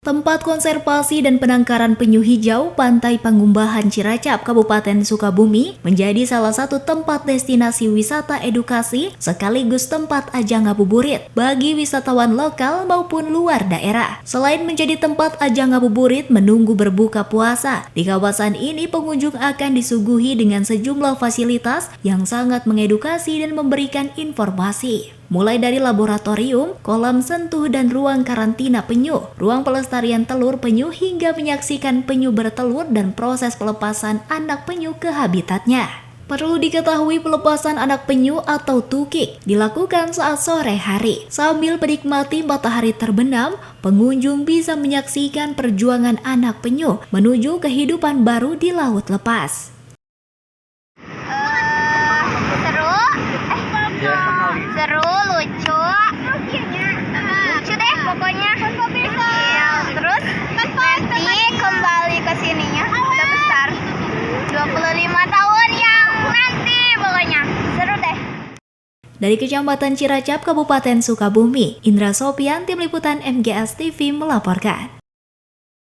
Tempat konservasi dan penangkaran penyu hijau Pantai Pangumbahan Ciracap, Kabupaten Sukabumi menjadi salah satu tempat destinasi wisata edukasi sekaligus tempat ajang ngabuburit bagi wisatawan lokal maupun luar daerah. Selain menjadi tempat ajang ngabuburit menunggu berbuka puasa, di kawasan ini pengunjung akan disuguhi dengan sejumlah fasilitas yang sangat mengedukasi dan memberikan informasi. Mulai dari laboratorium, kolam sentuh dan ruang karantina penyu, ruang pelestarian telur penyu hingga menyaksikan penyu bertelur dan proses pelepasan anak penyu ke habitatnya. Perlu diketahui pelepasan anak penyu atau tukik dilakukan saat sore hari. Sambil menikmati matahari terbenam, pengunjung bisa menyaksikan perjuangan anak penyu menuju kehidupan baru di laut lepas. Seru, lucu deh pokoknya. Ya, terus nanti kembali ke sininya udah besar 25 tahun yang nanti pokoknya seru deh. Dari Kecamatan Ciracap, Kabupaten Sukabumi, Indra Sopian, Tim Liputan MGS TV melaporkan.